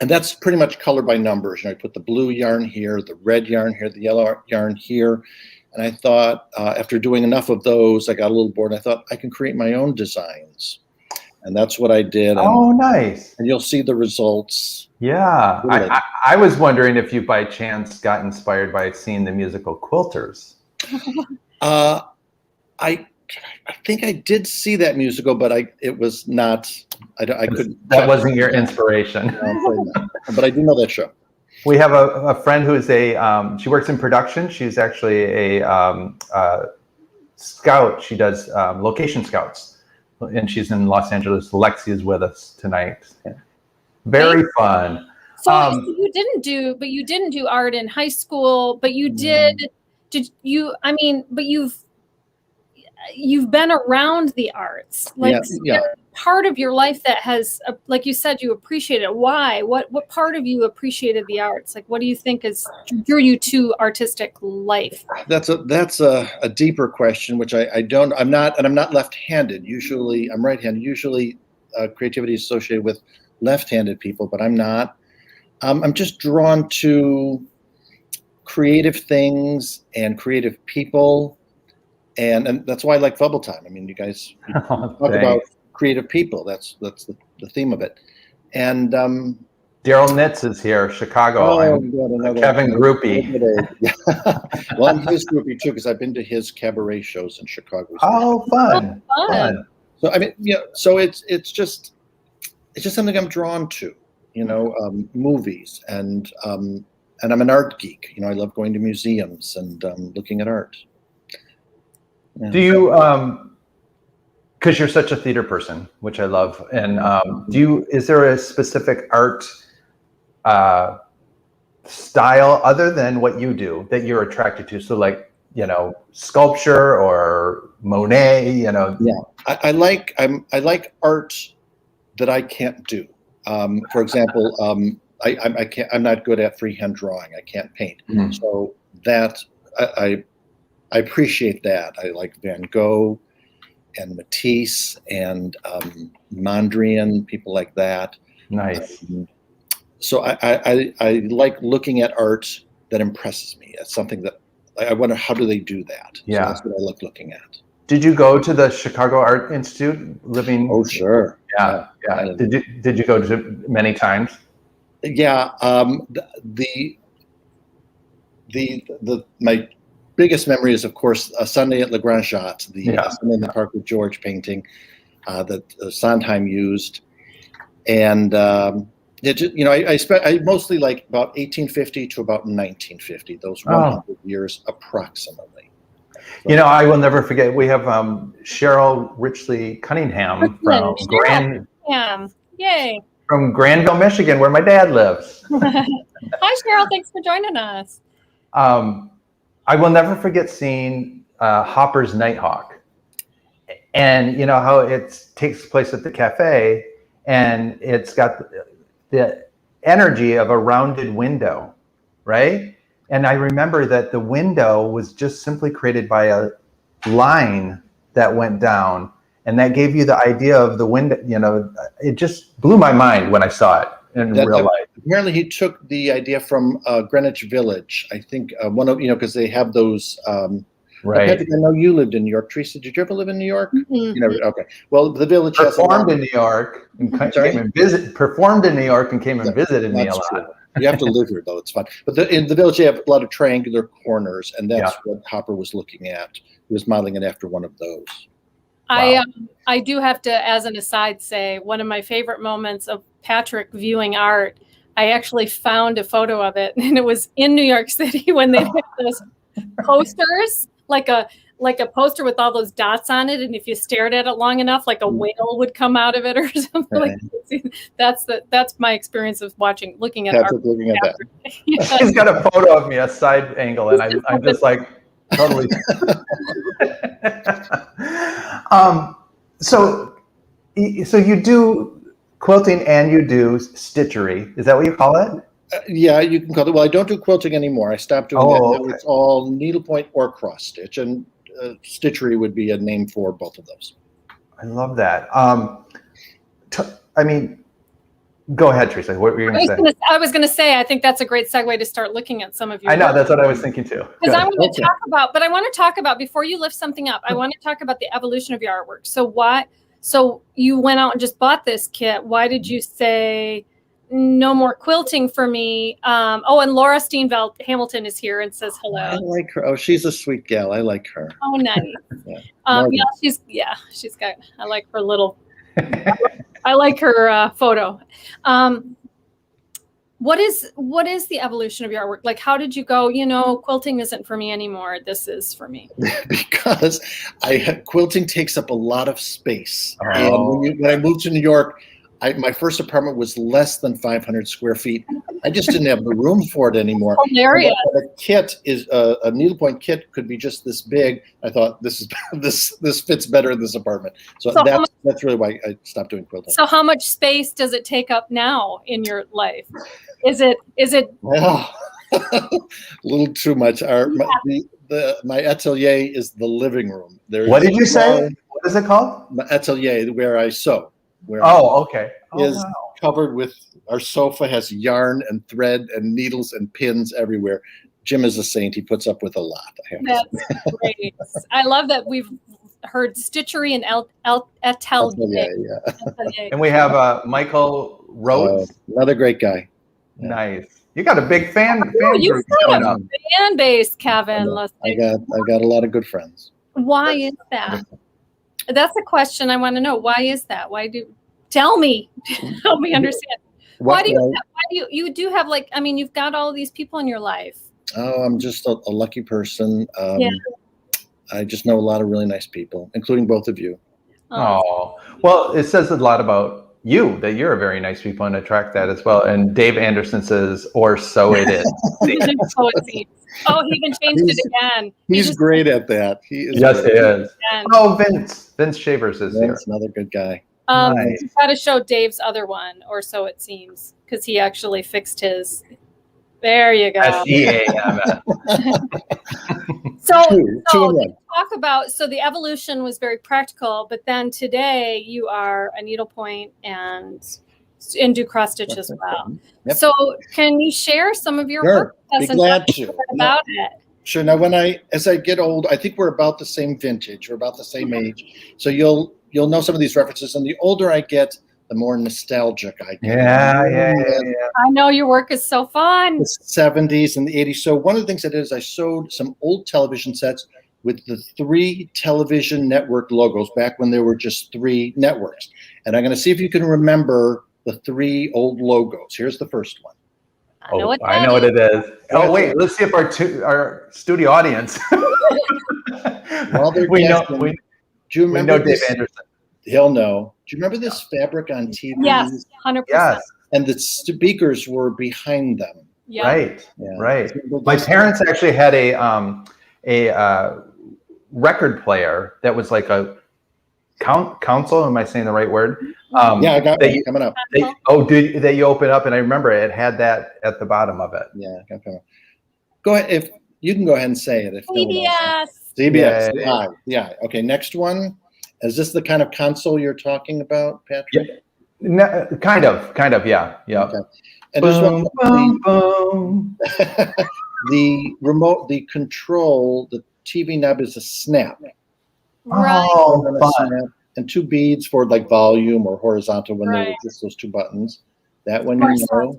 And that's pretty much color by numbers. I put the blue yarn here, the red yarn here, the yellow yarn here. And I thought, after doing enough of those, I got a little bored. I thought I can create my own designs. And that's what I did. Oh, nice. And you'll see the results. Yeah. I was wondering if you by chance got inspired by seeing the musical Quilters. I think I did see that musical, but it was not. I couldn't. That wasn't your inspiration. But I do know that show. We have a friend who is she works in production. She's actually a scout. She does location scouts, and she's in Los Angeles. Lexi is with us tonight. Very fun. So you didn't do art in high school, but you did. I mean, but you've been around the arts, like part of your life that has, like you said, you appreciate it. Why? What part of you appreciated the arts? Like, what do you think drew you to artistic life? That's a deeper question, which I'm not left-handed. Usually, I'm right-handed. Usually, creativity is associated with left-handed people, but I'm not. I'm just drawn to creative things and creative people. And that's why I like Fubble Time. I mean, you guys talk about creative people. That's the theme of it. And Daryl Nitz is here, Chicago. Kevin groupie. Well, I'm his groupie too, because I've been to his cabaret shows in Chicago. Oh, fun. So I mean, so it's just something I'm drawn to. Movies and I'm an art geek. I love going to museums and looking at art. Do you, because you're such a theater person, which I love, and is there a specific art style other than what you do that you're attracted to? So like, sculpture or Monet, Yeah, I like art that I can't do. For example, I'm not good at freehand drawing. I can't paint. Mm-hmm. So that I appreciate that. I like Van Gogh and Matisse and Mondrian, people like that. Nice. So I like looking at art that impresses me. It's something that I wonder, how do they do that? Yeah. So that's what I like looking at. Did you go to the Chicago Art Institute living? Oh, sure. Yeah. Did you go to many times? Yeah. My biggest memory is, of course, a Sunday at Le Grand Chat, the Sunday in the Park with George painting that Sondheim used, and I mostly like about 1850 to about 1950, those 100 years approximately. So, I will never forget. We have Cheryl Richley Cunningham from from Granville, Michigan, where my dad lives. Hi, Cheryl. Thanks for joining us. I will never forget seeing Hopper's Nighthawk, and how it takes place at the cafe, and it's got the energy of a rounded window, right? And I remember that the window was just simply created by a line that went down, and that gave you the idea of the window. It just blew my mind when I saw it in real life. Apparently, he took the idea from Greenwich Village. I think because they have those. Right. Patrick, I know you lived in New York. Teresa, did you ever live in New York? Mm-hmm. Okay. Well, the village performed in New York and came and visited. Performed in New York and came and visited me a lot. True. You have to live here, though. It's fun. But in the village, they have a lot of triangular corners, and that's what Hopper was looking at. He was modeling it after one of those. Wow. I do have to, as an aside, say one of my favorite moments of Patrick viewing art. I actually found a photo of it, and it was in New York City when they had those posters, like a poster with all those dots on it, and if you stared at it long enough, like a whale would come out of it or something. Right. That's my experience of looking at art. Looking at that. Yeah. He's got a photo of me, a side angle, and I'm just like totally. So you do quilting and you do stitchery. Is that what you call it? Yeah, you can call it. Well, I don't do quilting anymore. I stopped doing that. Now it's all needlepoint or cross stitch, and stitchery would be a name for both of those. I love that. Go ahead, Teresa. What were you going to say? I was going to say, I think that's a great segue to start looking at some of your I know, work. that's what I was thinking too. Because I want to talk about, but I want to talk about, before you lift something up, I want to talk about the evolution of your artwork. So you went out and just bought this kit. Why did you say no more quilting for me? Oh, and Laura Steenveld Hamilton is here and says hello. I like her. Oh, she's a sweet gal. I like her. Oh, nice. She's got, I like her little, I like her photo. What is the evolution of your artwork? Like, how did you go, quilting isn't for me anymore. This is for me. Because quilting takes up a lot of space. Oh. And when I moved to New York, my first apartment was less than 500 square feet. I just didn't have the room for it anymore. Hilarious. A kit is a needlepoint kit could be just this big. I thought this fits better in this apartment. So that's really why I stopped doing quilting. So how much space does it take up now in your life? Is it? Well, a little too much. My atelier is the living room. What did you say? What is it called? My atelier, where I sew. Okay. Is covered with, our sofa has yarn and thread and needles and pins everywhere. Jim is a saint. He puts up with a lot. That's great. I love that we've heard stitchery and atelier. Yeah. And we have Michael Rhodes. Another great guy. Yeah. Nice. You got a big fan You've group got going a up. fan base, Kevin Lustig. I got a lot of good friends. Why is that? That's a question I want to know. Why is that? Tell me, help me understand. Why do you do have you've got all these people in your life? Oh, I'm just a lucky person. I just know a lot of really nice people, including both of you. Oh, well, it says a lot about you that you're a very nice people and attract that as well. And Dave Anderson says, or so it is. So it seems. Oh, he even changed it again. He's great at that. He is. Yes, he is. Oh, Vince Shavers is here. Another good guy. Nice. You've got to show Dave's other one, or so it seems, because he actually fixed his. There you go. So talk about, so the evolution was very practical, but then today you are a needlepoint and do cross stitch as well. Yep. So can you share some of your work with us? Be glad to. About it. Sure. Now, as I get old, I think we're about the same vintage. We're about the same age. So you'll know some of these references. And the older I get, the more nostalgic I get. Yeah. I know your work is so fun. The 70s and the 80s. So one of the things I did is I sewed some old television sets with the 3 television network logos back when there were just 3 networks. And I'm going to see if you can remember the 3 old logos. Here's the first one. I know what it is. Oh, wait, let's see if our studio audience. While they're guessing, do you remember Dave Anderson. He'll know. Do you remember this fabric on TV? Yes, 100%. Yes. And the speakers were behind them. Yep. Right. Yeah. Right. My parents actually had a record player that was like a console. Am I saying the right word? Yeah, I got that coming up. That you open up, and I remember it had that at the bottom of it. Yeah, go ahead. If you can go ahead and say it. If CBS. CBS. Yeah. Okay. Next one. Is this the kind of console you're talking about, Patrick? Yeah. No, kind of. Yeah. Okay. And the remote, the control, the TV knob is a snap. Right. Oh, fun. And 2 beads for like volume or horizontal when they were just those 2 buttons. That one you know.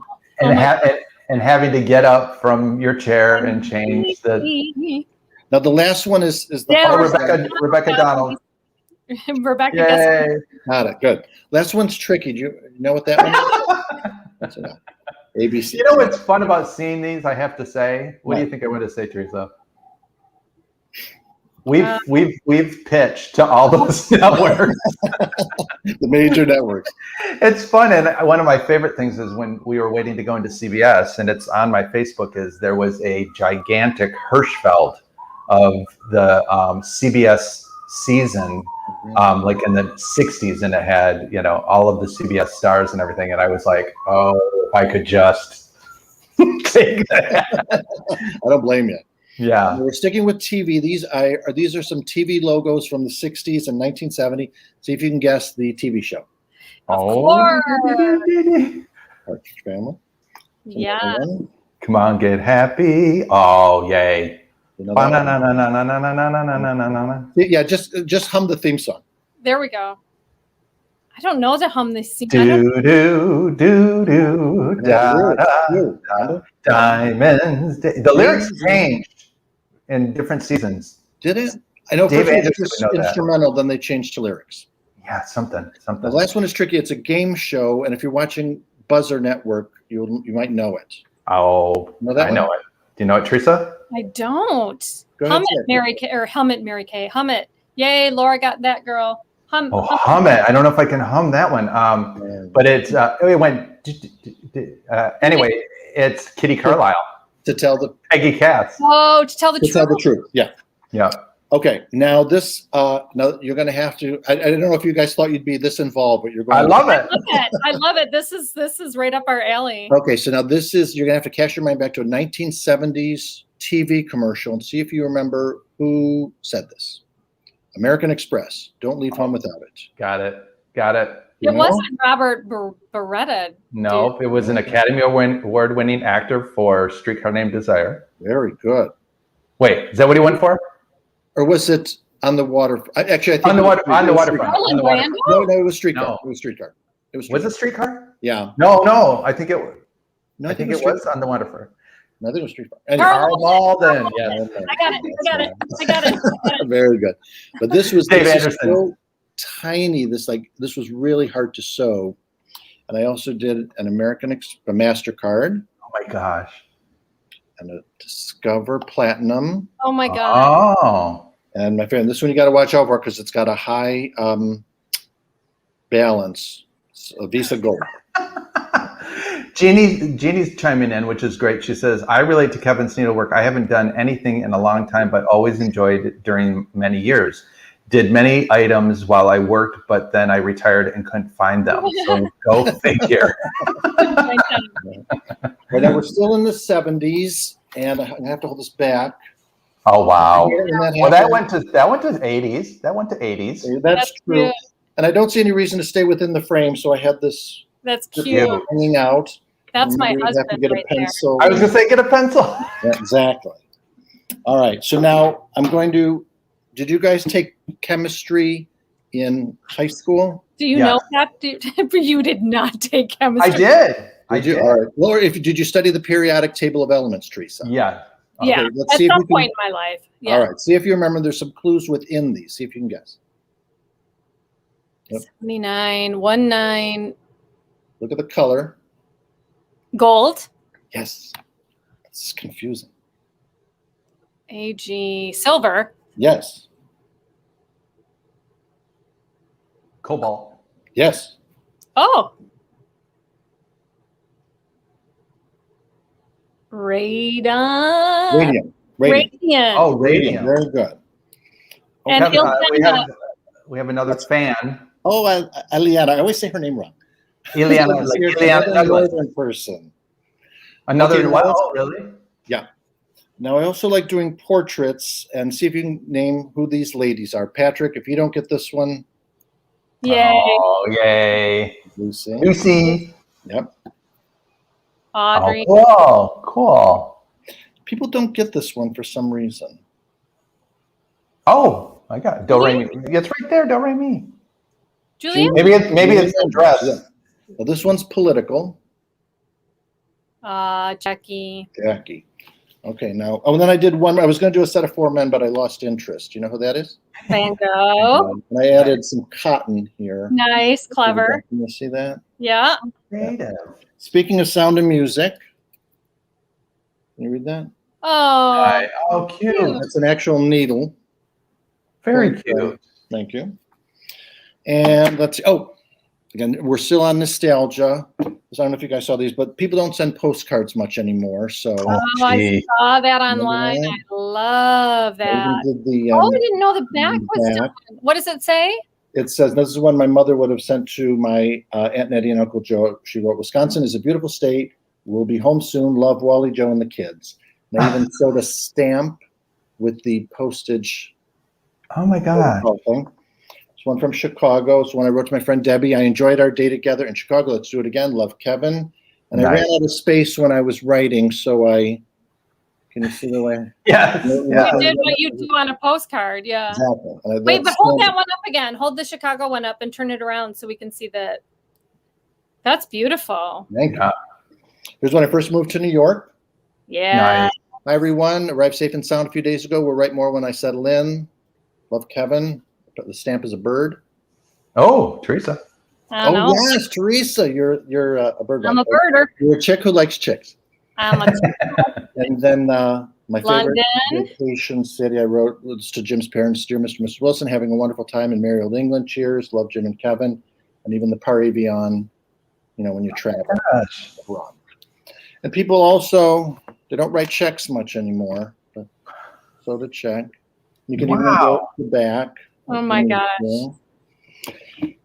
And having to get up from your chair and change the. Now the last one is the Rebecca Donald. Rebecca. Yay. Got it. Good. Last one's tricky. Do you know what that one is? ABC. You know what's fun about seeing these? I have to say. What do you think I want to say, Teresa? We've pitched to all those networks. The major networks. It's fun, and one of my favorite things is when we were waiting to go into CBS, and it's on my Facebook, is there was a gigantic Hirschfeld of the CBS season, like in the 60s, and it had, all of the CBS stars and everything, and I was like, oh, if I could just take that. I don't blame you. Yeah. We're sticking with TV. These are some TV logos from the 60s and 1970. See if you can guess the TV show. Of course. Partridge Family. Yeah. Come on, get happy. Oh, yay. You know that one? Ba-na-na-na-na-na-na-na-na-na-na-na. Yeah, just hum the theme song. There we go. I don't know the hum this scene. Do do do do da da. Diamonds. The lyrics changed in different seasons. Did it? I know Dave first it Anderson was would know that. instrumental, then they changed to lyrics. Yeah, something. The last one is tricky. It's a game show, and if you're watching Buzzer Network, you might know it. Oh, Know that I know one? it. Do you know it, Teresa? I don't. Go ahead, Hum say it, Mary Kay, or hum it, Mary Kay. Hum it. Yay, Laura got that girl. Hum. Oh, hum it. I don't know if I can hum that one. But it's it went. Anyway, it's Kitty Carlisle. To tell the Peggy Cass. Oh, to tell the to truth. tell the truth. Yeah. Yeah. Okay. Now this. Now you're going to have to. I don't know if you guys thought you'd be this involved, but you're going. I love it. I love it. This is right up our alley. Okay, so now this is you're going to have to cast your mind back to a 1970s TV commercial and see if you remember who said this. American Express. Don't leave home without it. Got it. Got it. It wasn't Robert Beretta. No, it was an Academy Award-winning actor for Streetcar Named Desire. Very good. Wait, is that what he went for? Or was it On the Water? Actually, I think On the waterfront. Streetcar. Marlon Brando? No, it was Streetcar. No. It was Streetcar. It was. Was it Streetcar? Yeah. No. I think it. No, I think it was On the Waterfront. No, I think it was Streetcar. Anyway. Carl Malden. Yes. I got it. Very good. But this was Dave this is Anderson. so tiny. This was really hard to sew. And I also did an a MasterCard Oh my gosh. and a Discover Platinum. Oh my God. Oh. And my friend, this one you got to watch out for because it's got a high balance. It's a Visa Gold. Jeannie's chiming in, which is great. She says, I relate to Kevin's needlework. I haven't done anything in a long time, but always enjoyed it during many years. Did many items while I worked, but then I retired and couldn't find them. So go figure. Right now we're still in the 70s, and I have to hold this back. Oh wow. And Well, that went to 80s. That went to 80s. That's true. Cute. And I don't see any reason to stay within the frame, so I had this That's just cute. hanging out. That's my Maybe we'd have to husband get right a there. pencil. I was gonna say get a pencil. Yeah, exactly. All right. So now I'm going to. Did you guys take chemistry in high school? Do you Yes. know that? You did not take chemistry. I did. Did you? All right. Well, did you study the periodic table of elements, Teresa? Yeah. Yeah, let's at see if some we can- point in my life. Yeah. All right. See if you remember. There's some clues within these. See if you can guess. Yep. 79, 19, Look at the color. gold, Yes. This is confusing. AG, silver, Yes. Cobalt. Yes. oh, radon, Radium. radiant. Oh, Radium. radium. Very good. And Kevin, Ileana. we have another fan. Oh, Aliana. I always say her name wrong. Ileana, like She's Ileana another Douglas. northern person. Another Okay, wow, now- really? Yeah. Now, I also like doing portraits and see if you can name who these ladies are. Patrick, if you don't get this one, Yay. Oh, yay. Lucy. Lucy. Yep. Audrey. Oh, cool. People don't get this one for some reason. Oh, I got it. Do re mi. It's right there. Do re mi. Julian? Maybe it's a dress. Yeah. Well, this one's political. Jackie. Jackie. Okay, now, oh, and then I did one. I was going to do a set of 4 men, but I lost interest. You know who that is? Van Gogh. And I added some cotton here. Nice, clever. Can you see that? Yeah. Creative. Speaking of sound and music, can you read that? Oh, Oh, cute. That's an actual needle. Very cute. Thank you. And let's see. Oh, again, we're still on nostalgia. I don't know if you guys saw these, but people don't send postcards much anymore. So I gee. saw that online. I love we that. did the. Oh, I didn't know the back was back. different. What does it say? It says this is one my mother would have sent to my Aunt Nettie and Uncle Joe. She wrote, "Wisconsin is a beautiful state. We'll be home soon. Love, Wally, Joe, and the kids." And I even sewed a stamp with the postage. Oh my God. Thing. It's one from Chicago. It's one I wrote to my friend Debbie. I enjoyed our day together in Chicago. Let's do it again. Love, Kevin. And I ran out of space when I was writing, so can you see the way? Yes. You did what you do on a postcard, yeah. Exactly. Wait, but hold that one up again. Hold the Chicago one up and turn it around so we can see that. That's beautiful. Thank you. Here's when I first moved to New York. Yeah. Nice. Hi, everyone. Arrived safe and sound a few days ago. We'll write more when I settle in. Love, Kevin. The stamp is a bird. Oh, Teresa. Oh, yes, Teresa. You're a bird. I'm a birder. You're a chick who likes chicks. I'm a chick. And then my favorite London. vacation city, I wrote this to Jim's parents. Dear Mr. and Mrs. Wilson, having a wonderful time in merry old England. Cheers. Love, Jim and Kevin. And even the Par Avion, when you travel. Gosh. And people also, they don't write checks much anymore, but so to check. You can even go to the back. Oh my gosh.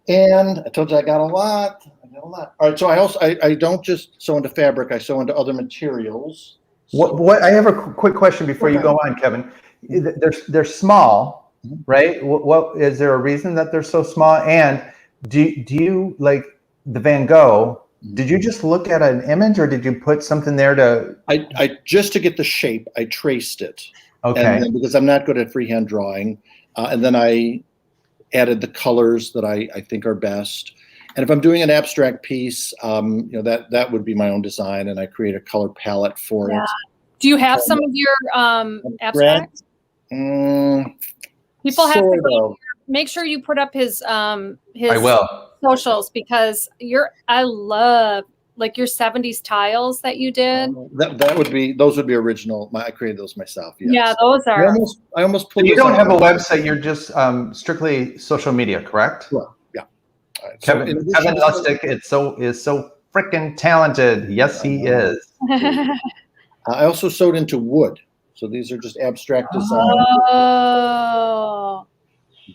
And I told you I got a lot. All right, so I don't just sew into fabric, I sew into other materials. What I have a quick question before you go on, Kevin. They're small, right? What is there a reason that they're so small? And do you like the Van Gogh? Did you just look at an image, or did you put something there to? I just to get the shape, I traced it. Okay. And then, because I'm not good at freehand drawing, and then I added the colors that I think are best. And if I'm doing an abstract piece, that would be my own design, and I create a color palette for it. Do you have some of your abstracts? People have to make sure you put up his I will. socials, because I love like your 70s tiles that you did. Those would be original. I created those myself. Yes. Yeah, those are. I almost pulled. You don't have a website. You're just strictly social media, correct? Well, yeah. Right, Kevin Lustik is so freaking talented. Yes, he is. I also sewed into wood. So these are just abstract design. Oh.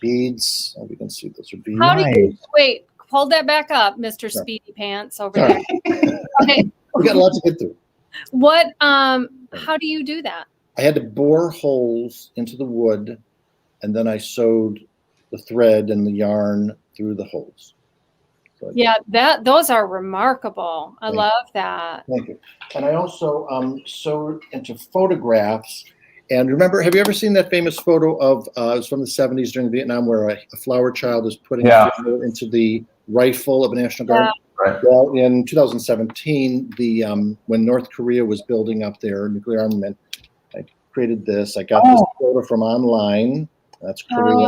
Beads. We can see those are beads. How do you wait? Hold that back up, Mr. Speedy Pants over there. Okay. We got a lot to get through. What? How do you do that? I had to bore holes into the wood, and then I sewed the thread and the yarn through the holes. So yeah, those are remarkable. I love that. Thank you. And I also sewed into photographs. And remember, have you ever seen that famous photo of, it was from the 70s during Vietnam, where a flower child is putting a finger into the rifle of a National Guard? Right. Well, in 2017, when North Korea was building up their nuclear armament, I created this. I got this photo from online. That's Korean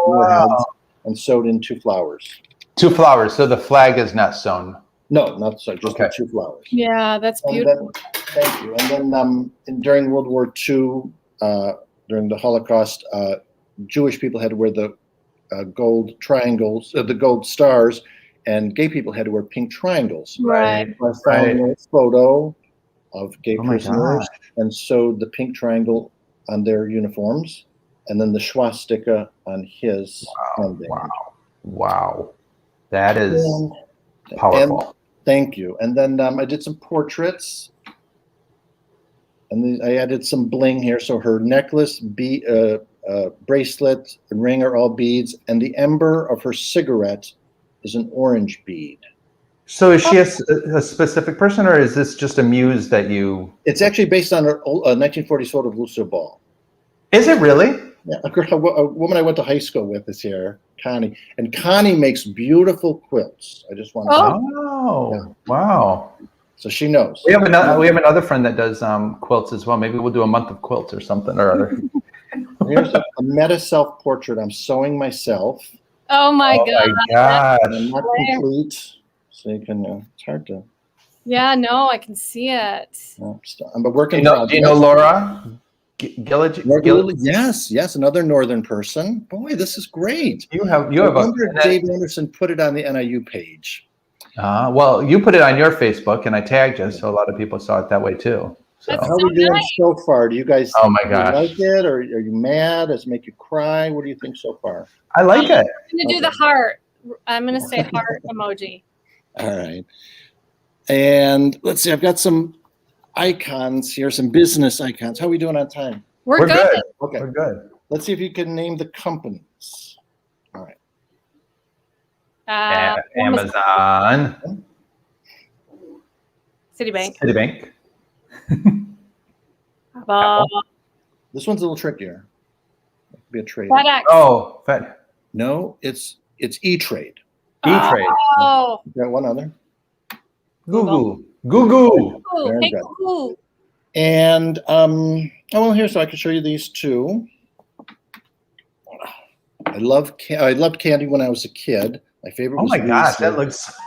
warheads, and sewed in 2 flowers. 2 flowers. So the flag is not sewn. No, not so. Just the 2 flowers. Yeah, that's beautiful. Thank you. And then during World War II, during the Holocaust, Jewish people had to wear the gold triangles, the gold stars, and gay people had to wear pink triangles. Right. So I found a photo of gay prisoners and sewed the pink triangle on their uniforms, and then the swastika on his. Wow. That is powerful. Thank you. And then I did some portraits, and then I added some bling here. So her necklace, bracelet, and ring are all beads, and the ember of her cigarette is an orange bead. So is she a specific person, or is this just a muse that you? It's actually based on a 1940s photo of Lucille Ball. Is it really? Yeah, a woman I went to high school with is here, Connie, and Connie makes beautiful quilts. I just want to. Oh, wow! So she knows. We have another friend that does quilts as well. Maybe we'll do a month of quilts or something or other. Here's a meta self-portrait. I'm sewing myself. Oh my gosh! I'm not complete, so you can. It's hard to. Yeah, no, I can see it. I'm working. Do you know Laura? Gillage? Yes, another northern person. Boy, this is great. You have Dave Anderson put it on the NIU page. Well, you put it on your Facebook, and I tagged you, so a lot of people saw it that way too. So. How are we doing so far? Do you guys? Oh my gosh! Like it, or are you mad? Does it make you cry? What do you think so far? I like it. I'm going to do the heart. I'm going to say heart emoji. All right. And let's see. I've got some icons here, some business icons. How are we doing on time? We're good. Okay. We're good. Let's see if you can name the companies. All right. Amazon. Citibank. Citibank. This one's a little trickier. It could be a trade. FedEx. Oh, Fed. No, it's E-Trade. E-Trade. Oh. You got one other. Google. Google. Ooh, Very hey, good. cool. And here, so I can show you these two. I loved candy when I was a kid. My favorite Oh was my gosh, that Reese's. looks.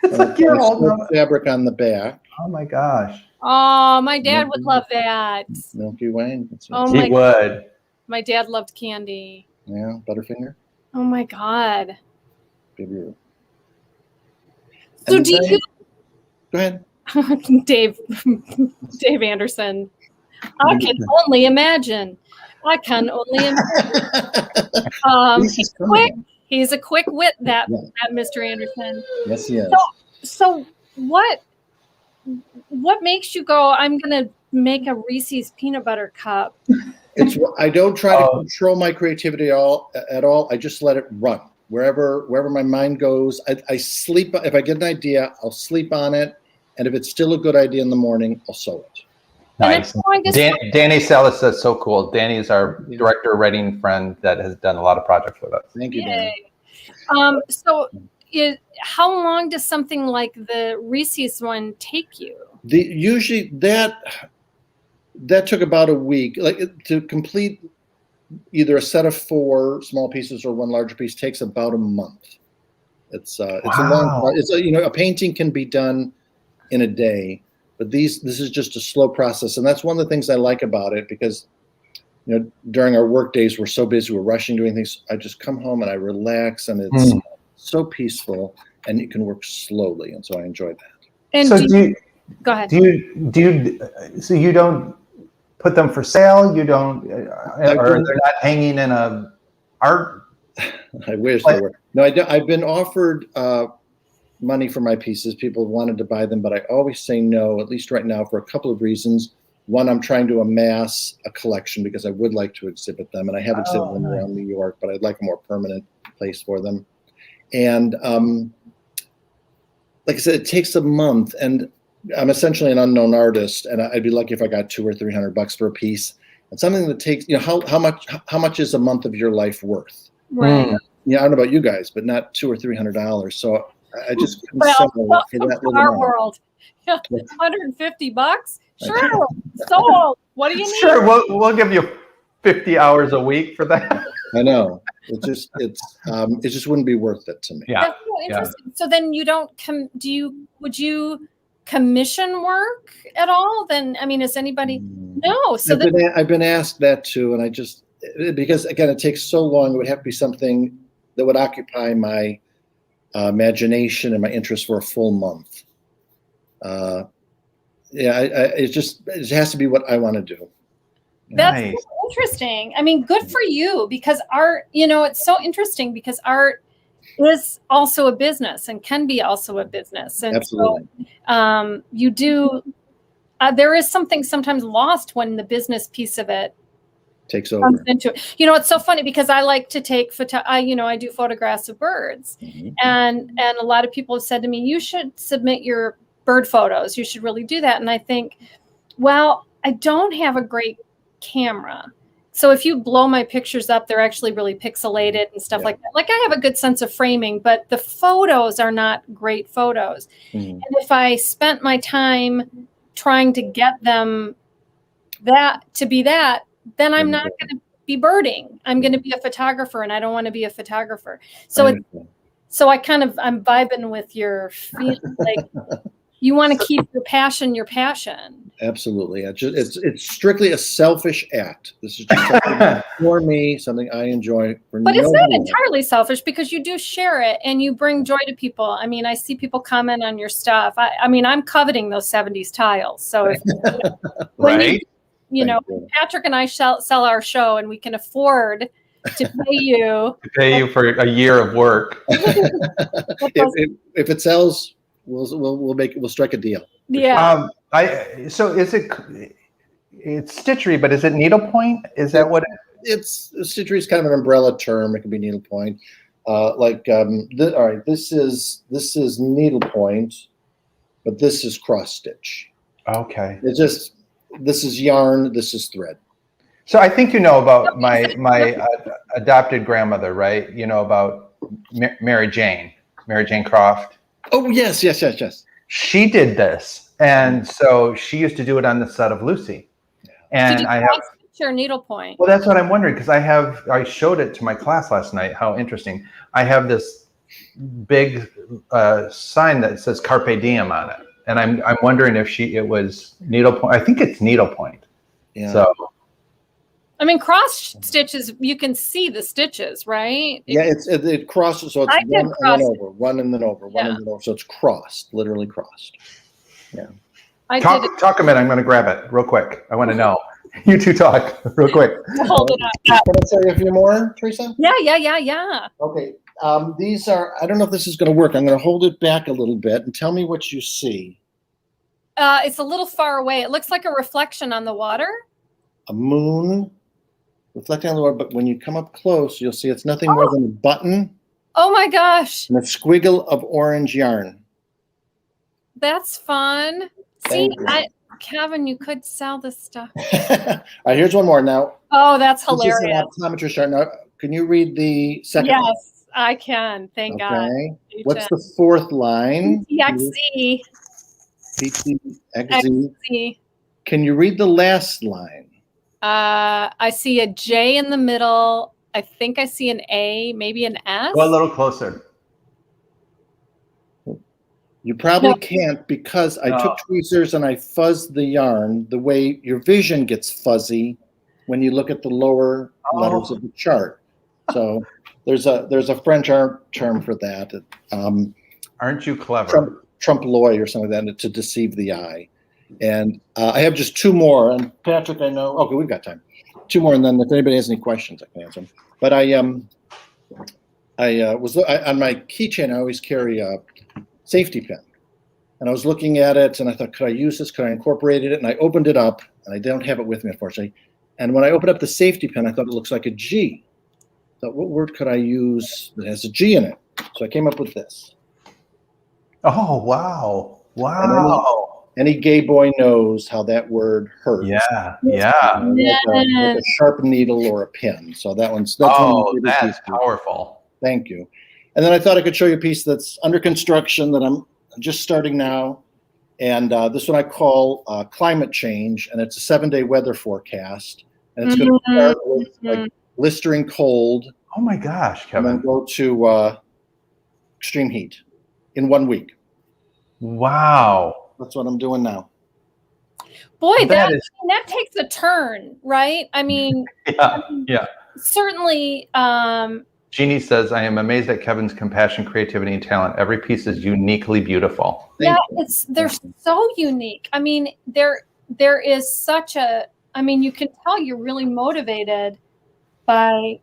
It's like you're all. Fabric on the back. Oh my gosh. Oh, my dad would love that. Milky Way. Oh He would. My dad loved candy. Yeah, Butterfinger. Oh my God. Baby. So do you? Go ahead. Dave Anderson. I can only imagine. He's a quick wit, that Mr. Anderson. Yes, he is. So what makes you go, I'm going to make a Reese's peanut butter cup? I don't try to control my creativity at all. I just let it run. Wherever my mind goes, I sleep. If I get an idea, I'll sleep on it. And if it's still a good idea in the morning, I'll sew it. Nice. Danny Salas, that's so cool. Danny is our director of writing friend that has done a lot of projects with us. Thank you, Danny. So how long does something like the Reese's one take you? Usually that took about a week. Like to complete either a set of 4 small pieces or one larger piece takes about a month. It's a long. A painting can be done in a day, but this is just a slow process, and that's one of the things I like about it, because during our work days we're so busy, we're rushing doing things. I just come home and I relax, and it's so peaceful, and you can work slowly, and so I enjoy that. And so go ahead. So you don't put them for sale? You don't, or they're not hanging in a art? I wish they were. No, I've been offered money for my pieces. People have wanted to buy them, but I always say no, at least right now, for a couple of reasons. One, I'm trying to amass a collection because I would like to exhibit them, and I have exhibited them around New York, but I'd like a more permanent place for them. And like I said, it takes a month, and I'm essentially an unknown artist, and I'd be lucky if I got $200 or $300 for a piece. And something that takes, how much is a month of your life worth? Right. I don't know about you guys, but not $200 or $300. So I just couldn't sell for that little our amount. world, $150. Sure, sold. What do you need? Sure, we'll give you 50 hours a week for that. I know. It just wouldn't be worth it to me. Yeah. That's so interesting. So then you don't would you commission work at all? Then is anybody? No. So I've been asked that too, and I just, because again it takes so long, it would have to be something that would occupy my imagination and my interest for a full month. It has to be what I want to do. That's interesting. Good for you, because art, it's so interesting because art is also a business and can be also a business. And absolutely. So you do, there is something sometimes lost when the business piece of it takes over. Into it. It's so funny because I like to take I do photographs of birds, and a lot of people have said to me, you should submit your bird photos. You should really do that. And I think, well, I don't have a great camera. So if you blow my pictures up, they're actually really pixelated and stuff like that. Like I have a good sense of framing, but the photos are not great photos. And if I spent my time trying to get them to be that, then I'm not going to be birding. I'm going to be a photographer, and I don't want to be a photographer. So I'm vibing with your feeling, like you want to keep your passion. Absolutely. It's strictly a selfish act. This is just something for me, something I enjoy. But it's not entirely selfish, because you do share it and you bring joy to people. I see people comment on your stuff. I'm coveting those 70s tiles. So if, right. Patrick and I sell our show, and we can afford to pay you for a year of work. If it sells, we'll strike a deal. Yeah. Sure. So it's stitchery, but is it needlepoint? Is that what it's stitchery is kind of an umbrella term. It can be needlepoint. All right, this is needlepoint. but this is cross stitch. Okay. It's just, this is yarn, this is thread. So I think you know about my adopted grandmother, right? You know about Mary Jane Croft. Oh, yes. She did this. And so she used to do it on the set of Lucy. And Did you I have your needlepoint? Well, that's what I'm wondering, because I showed it to my class last night. How interesting. I have this big sign that says Carpe Diem on it. And I'm wondering if it was needlepoint. I think it's needlepoint. Yeah. So I mean, cross stitches, you can see the stitches, right? Yeah, it crosses, so it's one and then over, one and then over, one and then over. So it's crossed, literally crossed. Yeah. Talk a minute. I'm going to grab it real quick. I want to know. You two talk real quick. Hold it up. Can I tell you a few more, Teresa? Yeah. Okay. These are, I don't know if this is going to work. I'm going to hold it back a little bit and tell me what you see. It's a little far away. It looks like a reflection on the water. A moon reflecting on the water, but when you come up close, you'll see it's nothing more than a button. Oh my gosh. And a squiggle of orange yarn. That's fun. See, Kevin, you could sell this stuff. All right, here's one more now. Oh, that's hilarious. This is an optometrist chart. Now, can you read the second line? Yes, I can. Thank God. What's the fourth line? PTXZ. PTXZ. Can you read the last line? I see a J in the middle. I think I see an A, maybe an S. Go a little closer. You probably can't, because I took tweezers and I fuzzed the yarn the way your vision gets fuzzy when you look at the lower letters of the chart. So there's a French art term for that. Aren't you clever? Trompe-l'oeil or something like that, to deceive the eye. And I have just two more. And Patrick, I know. Okay, we've got time. Two more, and then if anybody has any questions, I can answer them. But I was on my keychain. I always carry a safety pin, and I was looking at it, and I thought, could I use this? Could I incorporate it? And I opened it up, and I don't have it with me, unfortunately. And when I opened up the safety pin, I thought it looks like a G. I thought, what word could I use that has a G in it? So I came up with this. Oh, wow. Wow. Any gay boy knows how that word hurts. Yeah. With a sharp needle or a pin. So that's powerful. Thank you. And then I thought I could show you a piece that's under construction that I'm just starting now. And this one I call climate change, and it's a 7-day weather forecast. And it's going to start with like blistering cold. Oh my gosh, Kevin. And then go to extreme heat in 1 week. Wow. That's what I'm doing now. Boy, that takes a turn, right? I mean, yeah. Certainly. Jeannie says, I am amazed at Kevin's compassion, creativity, and talent. Every piece is uniquely beautiful. They're so unique. I mean, there is such a, I mean, you can tell you're really motivated by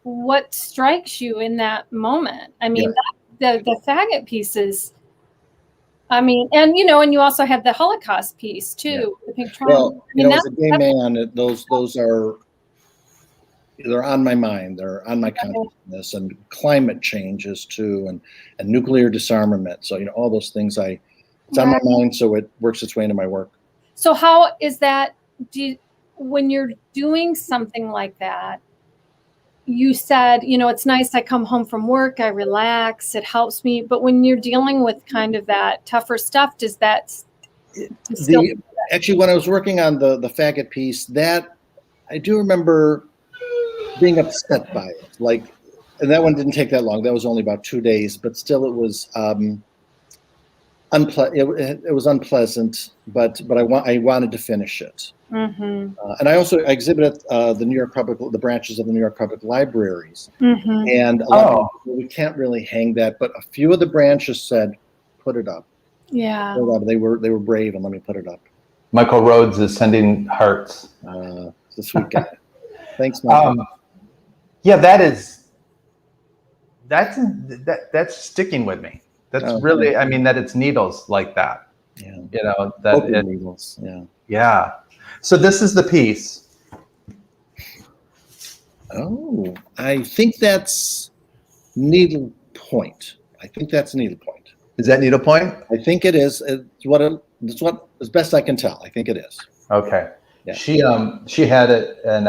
what strikes you in that moment. I mean, the faggot pieces, I mean, and and you also have the Holocaust piece too. The pink well, as a gay man, those are, they're on my mind. They're on my consciousness, and climate changes too, and nuclear disarmament. So all those things it's on my mind. So it works its way into my work. So how is that? When you're doing something like that, you said, it's nice. I come home from work, I relax, it helps me. But when you're dealing with kind of that tougher stuff, does that still? Actually, when I was working on the faggot piece, that I do remember being upset by it. And that one didn't take that long. That was only about 2 days, but still, it was it was unpleasant. But I wanted to finish it. Mm-hmm. And I also exhibited the branches of the New York Public Libraries, and a lot of people, we can't really hang that, but a few of the branches said, "Put it up." Yeah, they were brave and let me put it up. Michael Rhodes is sending hearts. The sweet guy. Thanks, Michael. That's sticking with me. That's really, I mean, that it's needles like that. Yeah. That needles. Yeah. Yeah. So this is the piece. Oh, I think that's needlepoint. Is that needlepoint? I think it is. It's what as best I can tell. I think it is. Okay. Yeah. She had it and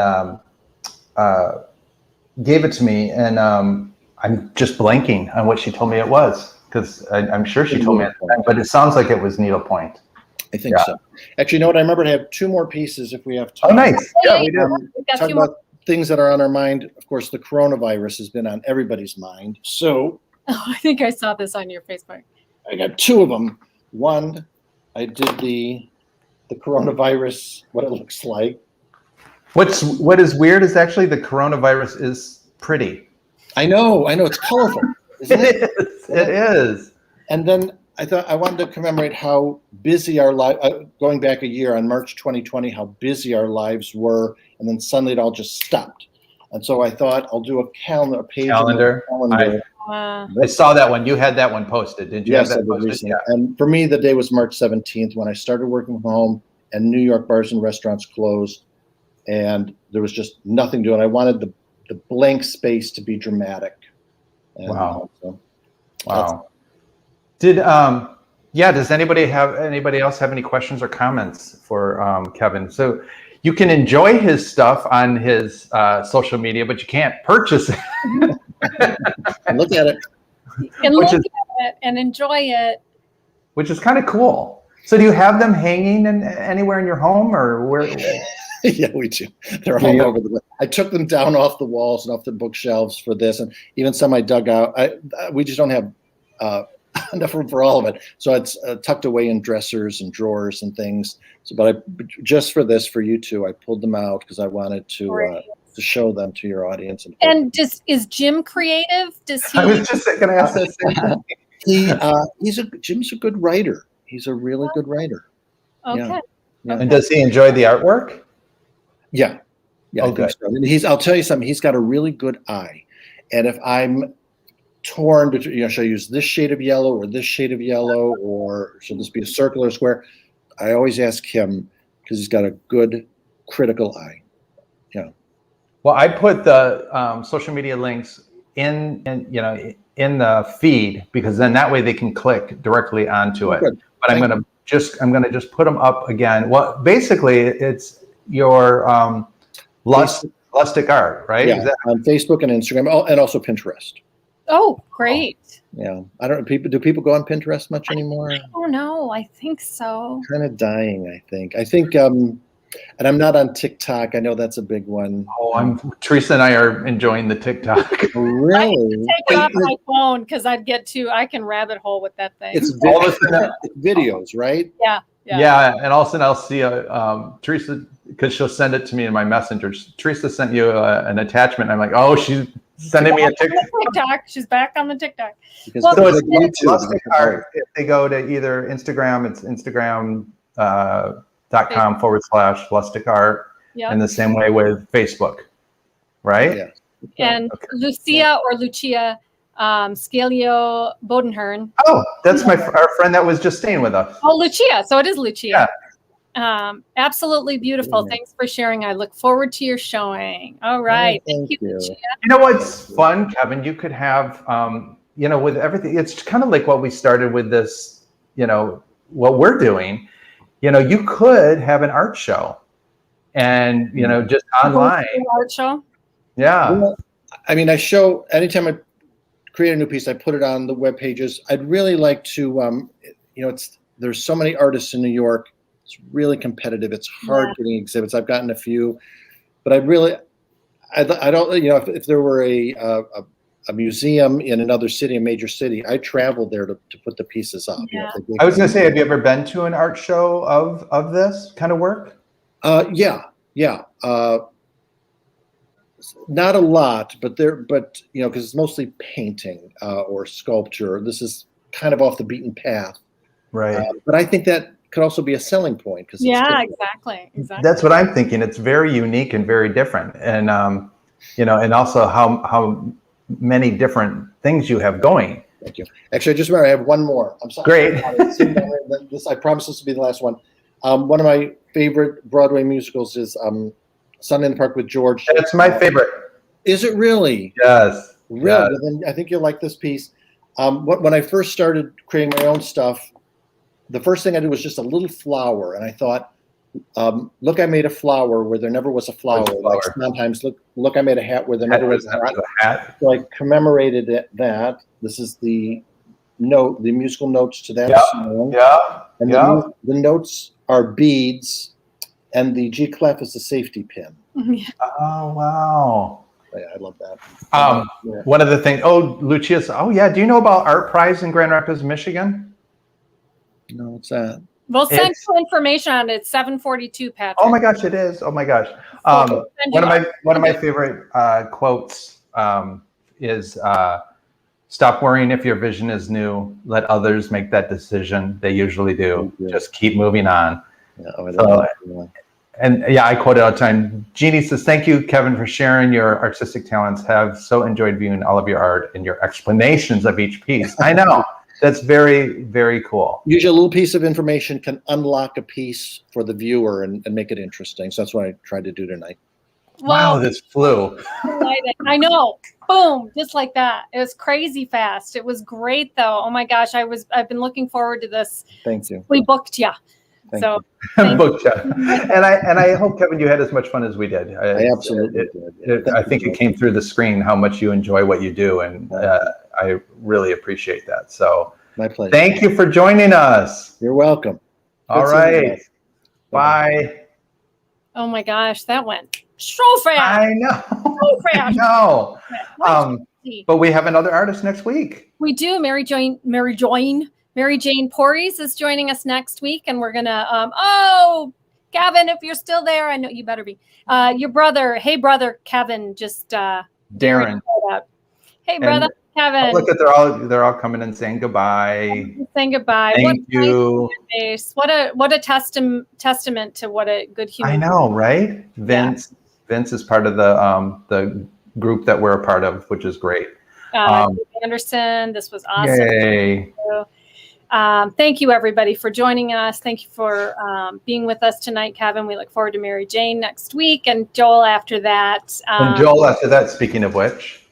gave it to me, and I'm just blanking on what she told me it was, because I'm sure she told me at the time, but it sounds like it was needlepoint. I think so. Actually, you know what? I remember to have 2 more pieces if we have time. Oh, nice. Yeah, we do. Talk about things that are on our mind. Of course, the coronavirus has been on everybody's mind. So I think I saw this on your Facebook. I got 2 of them. One, I did the coronavirus, what it looks like. What is weird is actually the coronavirus is pretty. I know, it's colorful, isn't it? It is. And then I thought I wanted to commemorate how busy our life, going back a year on March 2020, how busy our lives were, and then suddenly it all just stopped. And so I thought I'll do a calendar, a page Calendar. I saw that one. You had that one posted, did you? Yes, have I that did posted? recently. Yeah. And for me, the day was March 17th when I started working from home, and New York bars and restaurants closed, and there was just nothing doing. I wanted the blank space to be dramatic. And, Wow. So Wow. Does anybody else have any questions or comments for Kevin? So you can enjoy his stuff on his social media, but you can't purchase it. Look at it. You can look at it and enjoy it. Which is kind of cool. So do you have them hanging anywhere in your home, or where? Yeah, we do. They're all over the place. I took them down off the walls and off the bookshelves for this, and even some I dug out. We just don't have enough room for all of it, so it's tucked away in dressers and drawers and things. So, but just for this, for you two, I pulled them out because I wanted to show them to your audience. And is Jim creative? Does he? I was just going to ask that same thing. Jim's a good writer. He's a really good writer. Okay. Yeah. And does he enjoy the artwork? Yeah. Oh, I think so. And I'll tell you something. He's got a really good eye, and if I'm torn between, should I use this shade of yellow or this shade of yellow, or should this be a circle or square? I always ask him because he's got a good critical eye. Yeah. Well, I put the social media links in the feed, because then that way they can click directly onto it. Good. But I'm gonna just put them up again. Well, basically it's your Lustig art, right? Yeah, on Facebook and Instagram, and also Pinterest. Oh, great. Yeah, I don't. Do people go on Pinterest much anymore? I don't know. I think so. Kind of dying, I think. And I'm not on TikTok. I know that's a big one. Oh, Teresa and I are enjoying the TikTok. Really? I need to take it off my phone because I can rabbit hole with that thing. It's videos, right? Yeah. Yeah, and all of a sudden I'll see Teresa, because she'll send it to me in my messengers. Teresa sent you an attachment. I'm like, oh, she's sending me a TikTok. She's back on the TikTok. So it's Lustig art. If they go to either Instagram, it's Instagram.com/Lustig art. Yep. And the same way with Facebook, right? Yeah. And Lucia or Lucia Scalio Bodenhern. Oh, that's our friend that was just staying with us. Oh, Lucia. So it is Lucia. Yeah. Absolutely beautiful. Thanks for sharing. I look forward to your showing. All right. Thank you, Lucia. You know what's fun, Kevin? You could have, with everything, it's kind of like what we started with this, what we're doing. You could have an art show and, just online. Art show? Yeah. Well, I mean, anytime I create a new piece, I put it on the web pages. I'd really like to, there's so many artists in New York. It's really competitive. It's hard getting exhibits. I've gotten a few, but I don't, if there were a museum in another city, a major city, I traveled there to put the pieces up. Yeah. I was going to say, have you ever been to an art show of this kind of work? Yeah. Not a lot, but because it's mostly painting or sculpture. This is kind of off the beaten path. Right. But I think that could also be a selling point. Exactly. That's what I'm thinking. It's very unique and very different. And, and also how many different things you have going. Thank you. Actually, I just remember I have one more. I'm sorry. Great. I promise this will be the last one. One of my favorite Broadway musicals is Sunday in the Park with George. That's my favorite. Is it really? Yes. Really? Yes. Then I think you'll like this piece. When I first started creating my own stuff, the first thing I did was just a little flower, and I thought, look, I made a flower where there never was a flower. Like sometimes, look, I made a hat where there never was a hat. So I commemorated that. This is the musical notes to that song. Yeah. And the notes are beads, and the G clef is the safety pin. Oh, wow. Yeah, I love that. One of the things, Lucius, do you know about Art Prize in Grand Rapids, Michigan? No, what's that? We'll send you information on it. It's 742, Patrick. Oh my gosh, it is. Oh my gosh. One of my favorite quotes is stop worrying if your vision is new. Let others make that decision. They usually do. Just keep moving on. I quote it all the time. Jeannie says, thank you, Kevin, for sharing your artistic talents. Have so enjoyed viewing all of your art and your explanations of each piece. I know. That's very, very cool. Usually a little piece of information can unlock a piece for the viewer and make it interesting. So that's what I tried to do tonight. Wow, this flew. I know. Boom, just like that. It was crazy fast. It was great, though. Oh my gosh, I've been looking forward to this. Thank you. We booked you. Booked you. And I hope, Kevin, you had as much fun as we did. I absolutely did. I think it came through the screen how much you enjoy what you do, and I really appreciate that. So my pleasure. Thank you for joining us. You're welcome. All right. Bye. Oh my gosh, that went so fast. I know. So fast. I know. But we have another artist next week. We do. Mary Jane Porries is joining us next week, and we're gonna. Kevin, if you're still there, I know you better be. Your brother, hey brother, Kevin, just Darren. Hey brother, Kevin. Look at they're all coming and saying goodbye. Saying goodbye. Thank you. What a testament to what a good human. I know, right? Vince is part of the group that we're a part of, which is great. Anderson, this was awesome. Yay. Thank you, everybody, for joining us. Thank you for being with us tonight, Kevin. We look forward to Mary Jane next week, and Joel after that. And Joel after that, speaking of which,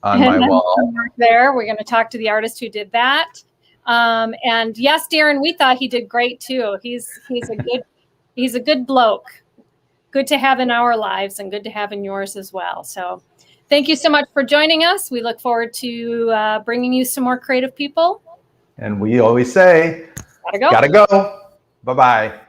on my wall. There, we're going to talk to the artist who did that. And yes, Darren, we thought he did great too. He's a good bloke. Good to have in our lives and good to have in yours as well. So thank you so much for joining us. We look forward to bringing you some more creative people. And we always say, gotta go. Gotta go. Bye-bye.